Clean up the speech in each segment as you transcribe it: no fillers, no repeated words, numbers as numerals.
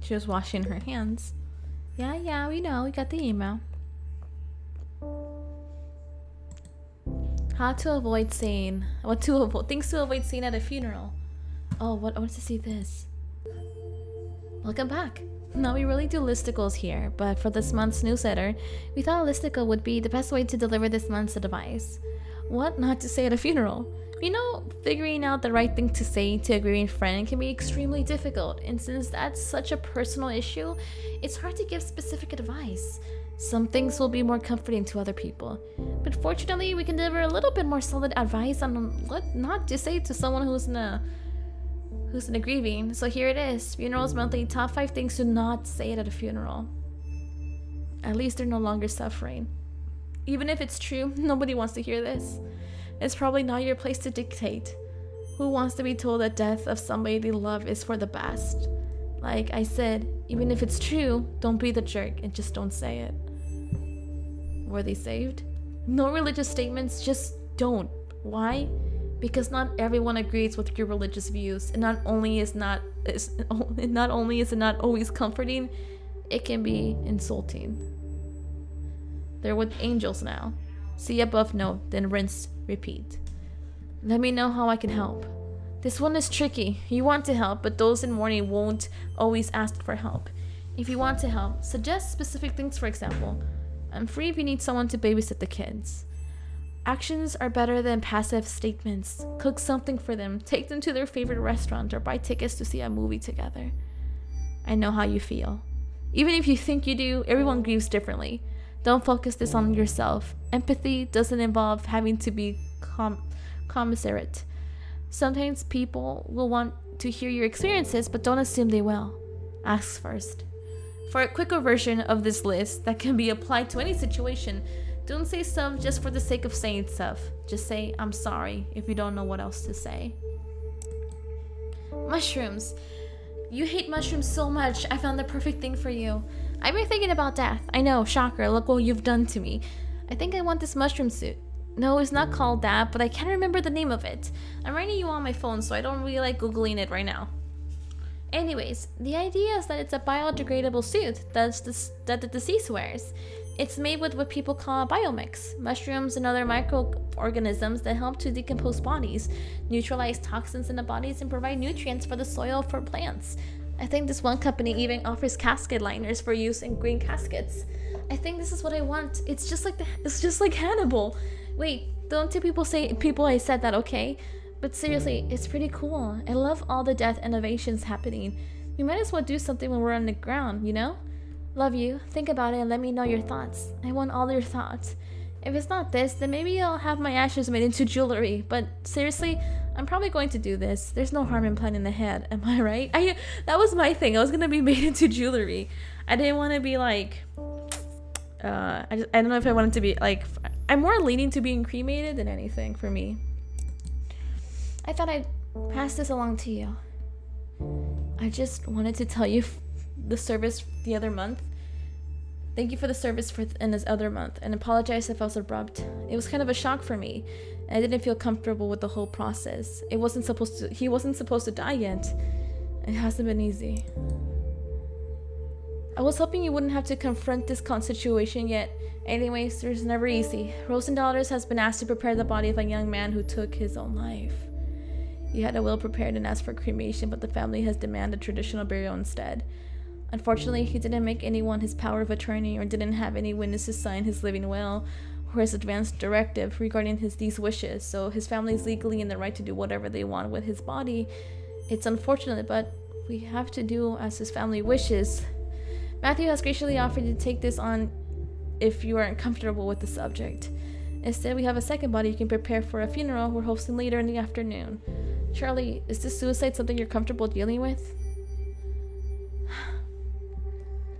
She was washing her hands. Yeah, we know. We got the email. How to avoid saying... What to avoid... Things to avoid saying at a funeral. Oh, what? I want to see this. Welcome back. Now we really do listicles here, but for this month's newsletter, we thought a listicle would be the best way to deliver this month's advice. What not to say at a funeral? You know, figuring out the right thing to say to a grieving friend can be extremely difficult, and since that's such a personal issue, it's hard to give specific advice. Some things will be more comforting to other people, but fortunately we can deliver a little bit more solid advice on what not to say to someone who's in a grieving. So here it is, Funerals Monthly Top 5 Things to Not Say at a Funeral. At least they're no longer suffering. Even if it's true, nobody wants to hear this. It's probably not your place to dictate. Who wants to be told that death of somebody they love is for the best? Like I said, even if it's true, don't be the jerk and just don't say it. Were they saved? No religious statements, just don't. Why? Because not everyone agrees with your religious views, and not only is it not always comforting, it can be insulting. They're with angels now. See above note, then rinse, repeat. Let me know how I can help. This one is tricky. You want to help, but those in mourning won't always ask for help. If you want to help, suggest specific things. For example, I'm free if you need someone to babysit the kids. Actions are better than passive statements. Cook something for them, take them to their favorite restaurant, or buy tickets to see a movie together. I know how you feel. Even if you think you do, everyone grieves differently. Don't focus this on yourself. Empathy doesn't involve having to be commiserate. Sometimes people will want to hear your experiences, but don't assume they will. Ask first. For a quicker version of this list that can be applied to any situation, don't say stuff just for the sake of saying stuff. Just say, I'm sorry, if you don't know what else to say. Mushrooms. You hate mushrooms so much, I found the perfect thing for you. I've been thinking about death. I know, shocker, look what you've done to me. I think I want this mushroom suit. No, it's not called that, but I can't remember the name of it. I'm writing you on my phone, so I don't really like Googling it right now. Anyways, the idea is that it's a biodegradable suit that the deceased wears. It's made with what people call a biomix, mushrooms and other microorganisms that help to decompose bodies, neutralize toxins in the bodies, and provide nutrients for the soil for plants. I think this one company even offers casket liners for use in green caskets. I think this is what I want. It's just like Hannibal. Wait, don't tell people I said that, okay? But seriously, it's pretty cool. I love all the death innovations happening. We might as well do something when we're on the ground, you know? Love you. Think about it and let me know your thoughts. I want all your thoughts. If it's not this, then maybe I'll have my ashes made into jewelry. But seriously, I'm probably going to do this. There's no harm in planning ahead, am I right? That was my thing. I was gonna be made into jewelry. I didn't want to be like... I don't know if I wanted to be like... I'm more leaning to being cremated than anything for me. I thought I'd pass this along to you. I just wanted to tell you the service the other month. Thank you for the service in this other month, and apologize if I was abrupt. It was kind of a shock for me. I didn't feel comfortable with the whole process. He wasn't supposed to die yet. It hasn't been easy. I was hoping you wouldn't have to confront this situation yet. Anyways, there's never easy. Rosendahlers has been asked to prepare the body of a young man who took his own life. He had a will prepared and asked for cremation, but the family has demanded traditional burial instead. Unfortunately, he didn't make anyone his power of attorney or didn't have any witnesses sign his living will or his advance directive regarding these wishes, so his family is legally in the right to do whatever they want with his body. It's unfortunate, but we have to do as his family wishes. Matthew has graciously offered to take this on if you aren't comfortable with the subject. Instead, we have a second body you can prepare for a funeral we're hosting later in the afternoon. Charlie, is this suicide something you're comfortable dealing with?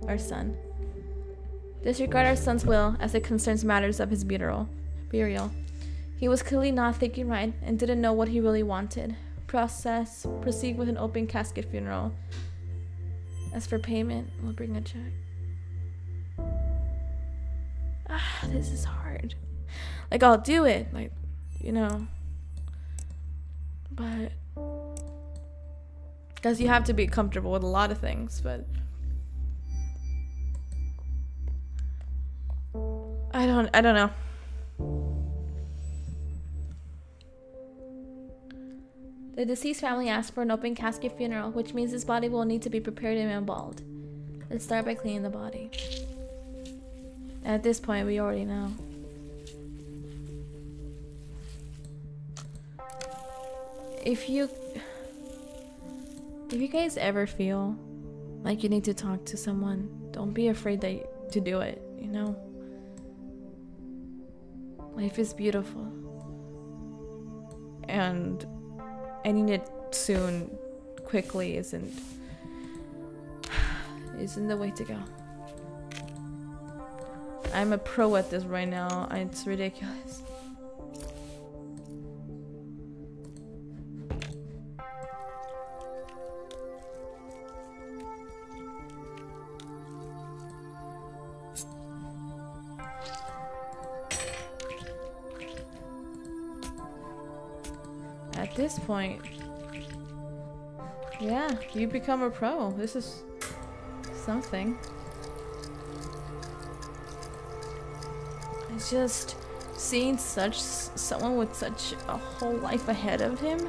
Our son. Disregard our son's will as it concerns matters of his burial. He was clearly not thinking right and didn't know what he really wanted. Proceed with an open casket funeral. As for payment, we'll bring a check. This is hard. Like, I'll do it, like, you know. But because you have to be comfortable with a lot of things, but I don't know. The deceased family asked for an open casket funeral, which means his body will need to be prepared and embalmed. Let's start by cleaning the body. At this point, we already know. If you guys ever feel like you need to talk to someone, don't be afraid to do it, you know? Life is beautiful. And ending it soon, quickly, isn't the way to go. I'm a pro at this right now. It's ridiculous. At this point, yeah, you become a pro. This is something. It's just seeing someone with such a whole life ahead of him.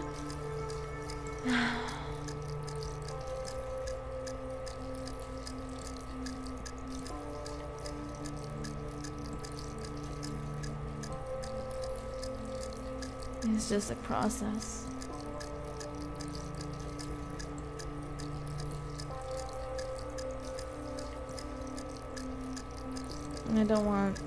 It's just a process. I don't want...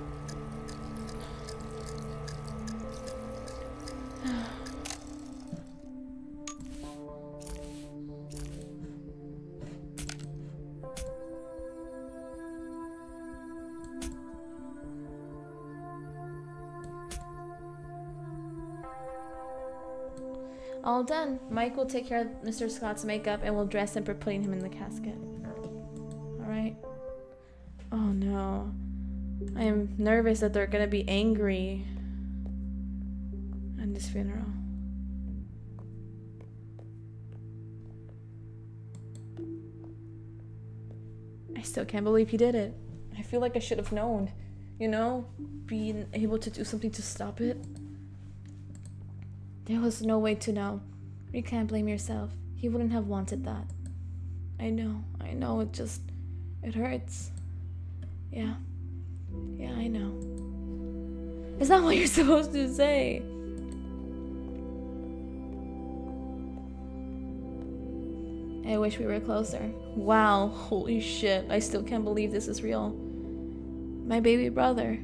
All done. Mike will take care of Mr. Scott's makeup and will dress him for putting him in the casket. Alright. Oh no. I am nervous that they're gonna be angry at this funeral. I still can't believe he did it. I feel like I should have known. You know? Being able to do something to stop it. There was no way to know. You can't blame yourself. He wouldn't have wanted that. I know, it hurts. Yeah, I know. It's not what you're supposed to say. I wish we were closer. Wow, holy shit, I still can't believe this is real. My baby brother.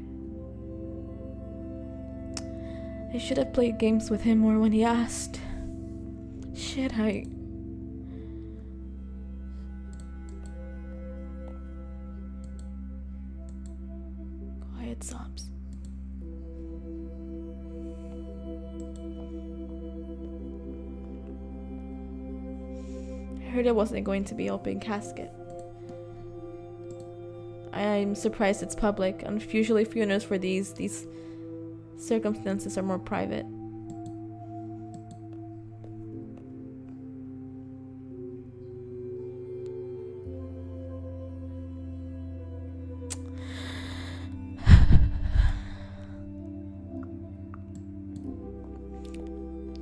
I should have played games with him more when he asked. Shit, Quiet sobs. I heard it wasn't going to be open casket. I'm surprised it's public. And usually funerals for these circumstances are more private.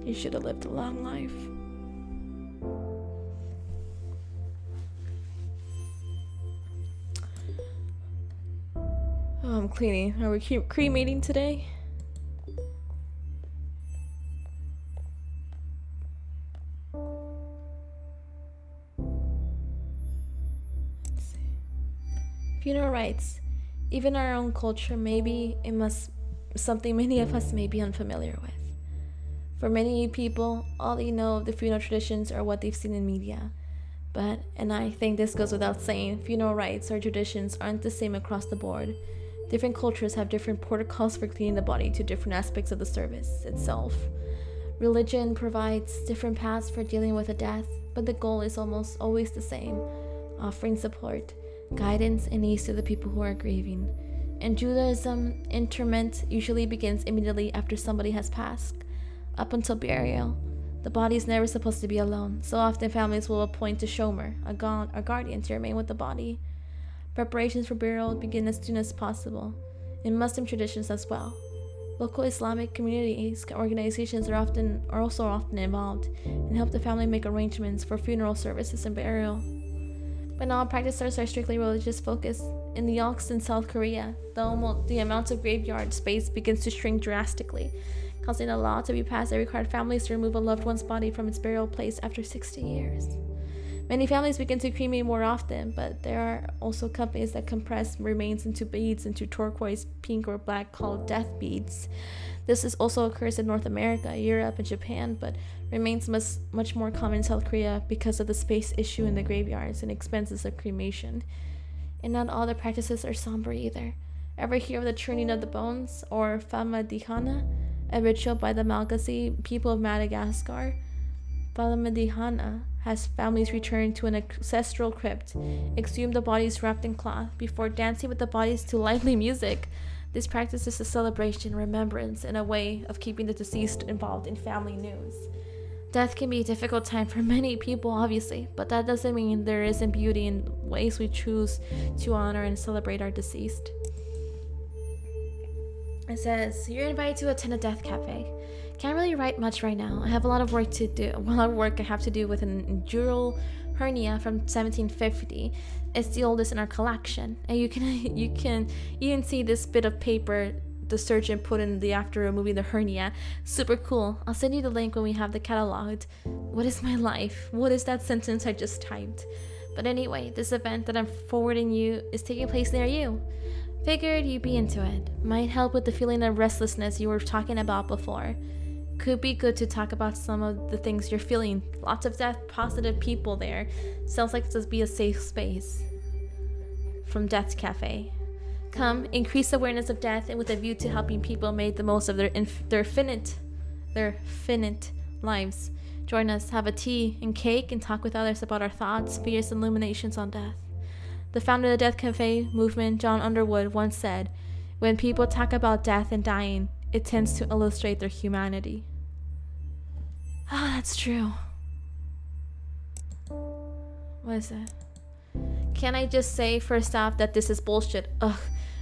You should have lived a long life. Oh, I'm cleaning. Are we cremating today? Funeral rites. Even our own culture, maybe it must something many of us may be unfamiliar with. For many people, all they know of the funeral traditions are what they've seen in media. But, and I think this goes without saying, funeral rites or traditions aren't the same across the board. Different cultures have different protocols for cleaning the body to different aspects of the service itself. Religion provides different paths for dealing with a death, but the goal is almost always the same: offering support, guidance, and ease to the people who are grieving. In Judaism, interment usually begins immediately after somebody has passed. Up until burial, the body is never supposed to be alone, so often families will appoint a shomer, a guardian, to remain with the body. Preparations for burial begin as soon as possible. in Muslim traditions as well. Local Islamic communities organizations are also often involved and help the family make arrangements for funeral services and burial. But not all practices are strictly religious focused. In the Yongsan, South Korea, the amount of graveyard space begins to shrink drastically, causing a law to be passed that required families to remove a loved one's body from its burial place after 60 years. Many families begin to cremate more often, but there are also companies that compress remains into beads into turquoise, pink, or black called death beads. This also occurs in North America, Europe, and Japan, but remains much more common in South Korea because of the space issue in the graveyards and expenses of cremation. And not all the practices are somber either. Ever hear of the churning of the bones, or Famadihana, a ritual by the MeliZ people of Madagascar? Famadihana has families return to an ancestral crypt, exhume the bodies wrapped in cloth, before dancing with the bodies to lively music. This practice is a celebration, remembrance, and a way of keeping the deceased involved in family news. Death can be a difficult time for many people, obviously, but that doesn't mean there isn't beauty in ways we choose to honor and celebrate our deceased. It says, you're invited to attend a death cafe. Can't really write much right now. I have a lot of work I have to do with an dural hernia from 1750. It's the oldest in our collection, and you can even see this bit of paper the surgeon put in after removing the hernia. Super cool. I'll send you the link when we have the cataloged. What is my life? What is that sentence I just typed? But anyway, this event that I'm forwarding you is taking place near you. Figured you'd be into it. Might help with the feeling of restlessness you were talking about before. Could be good to talk about some of the things you're feeling. Lots of death positive people there. Sounds like this be a safe space. From Death Cafe. Come, increase awareness of death, and with a view to helping people make the most of their finite lives. Join us, have a tea and cake, and talk with others about our thoughts, fears, and illuminations on death. The founder of the Death Cafe movement, John Underwood, once said, "When people talk about death and dying, it tends to illustrate their humanity." Ah, that's true. What is it? Can I just say first off that this is bullshit? Ugh.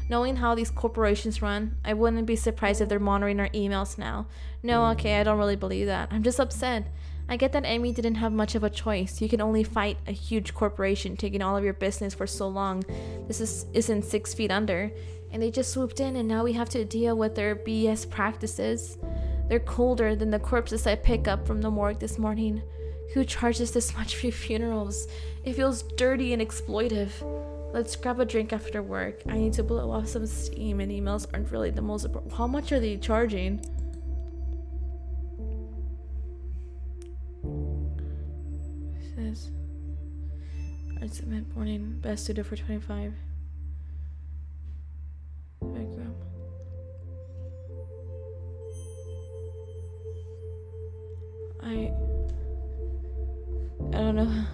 Knowing how these corporations run, I wouldn't be surprised if they're monitoring our emails now. No, okay, I don't really believe that. I'm just upset. I get that Amy didn't have much of a choice. You can only fight a huge corporation taking all of your business for so long. This isn't 6 feet under. And they just swooped in, and now we have to deal with their BS practices. They're colder than the corpses I pick up from the morgue this morning. Who charges this much for funerals? It feels dirty and exploitive. Let's grab a drink after work. I need to blow off some steam, and emails aren't really the most important. How much are they charging? It says, I submit morning, best suited for 25. Background. I don't know.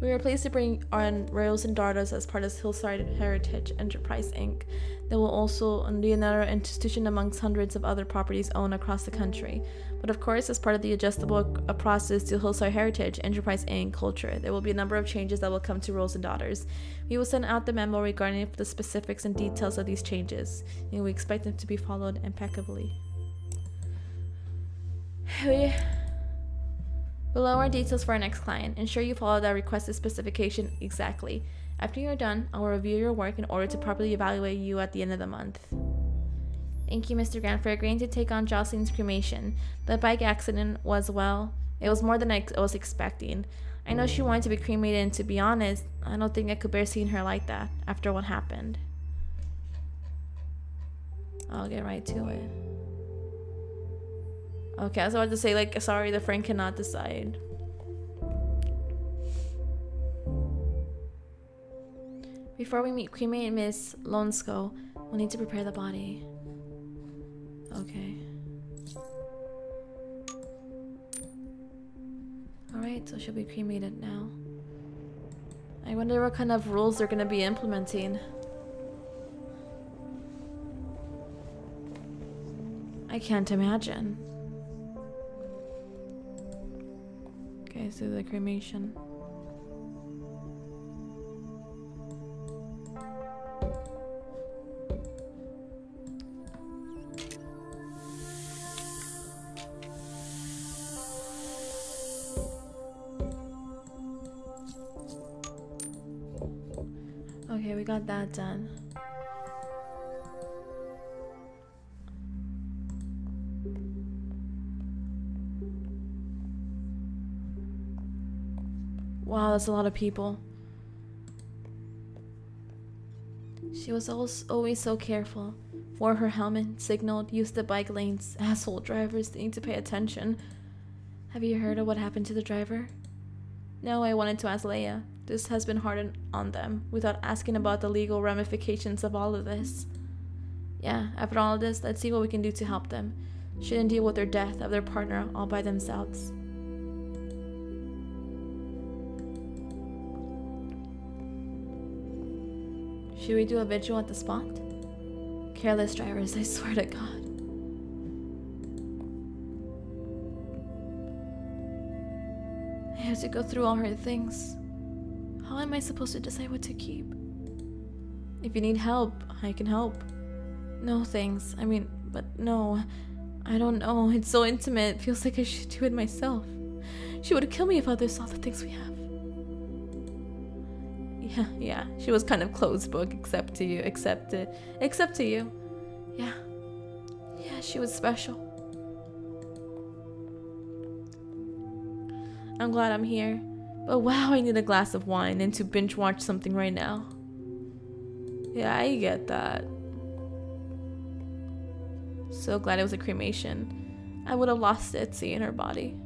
We are pleased to bring on Rails and Daughters as part of Hillside Heritage Enterprise Inc. They will also be another institution amongst hundreds of other properties owned across the country. But of course, as part of the adjustable process to Hillside Heritage Enterprise Inc. culture, there will be a number of changes that will come to Rails and Daughters. We will send out the memo regarding the specifics and details of these changes, and we expect them to be followed impeccably. Below are details for our next client. Ensure you follow that requested specification exactly. After you're done, I will review your work in order to properly evaluate you at the end of the month. Thank you, Mr. Grant, for agreeing to take on Jocelyn's cremation. The bike accident was, well, it was more than I was expecting. I know she wanted to be cremated, and to be honest, I don't think I could bear seeing her like that after what happened. I'll get right to it. Okay, I was about to say, like, sorry, the friend cannot decide. Before we meet cremate Miss Lonsko, we'll need to prepare the body. Okay. Alright, so she'll be cremated now. I wonder what kind of rules they're gonna be implementing. I can't imagine. Okay, so the cremation. Okay, we got that done. Wow, that's a lot of people. She was always so careful. Wore her helmet, signaled, used the bike lanes. Asshole drivers need to pay attention. Have you heard of what happened to the driver? No, I wanted to ask Leia. This has been hard on them, without asking about the legal ramifications of all of this. Yeah, after all of this, let's see what we can do to help them. Shouldn't deal with their death of their partner all by themselves. Should we do a vigil at the spot? Careless drivers, I swear to God. I have to go through all her things. How am I supposed to decide what to keep? If you need help, I can help. No thanks. But no. I don't know. It's so intimate. It feels like I should do it myself. She would kill me if others saw the things we have. Yeah. She was kind of closed book, except to you. Except to you. Yeah, she was special. I'm glad I'm here. But wow, I need a glass of wine and to binge watch something right now. Yeah, I get that. So glad it was a cremation. I would have lost it seeing her body.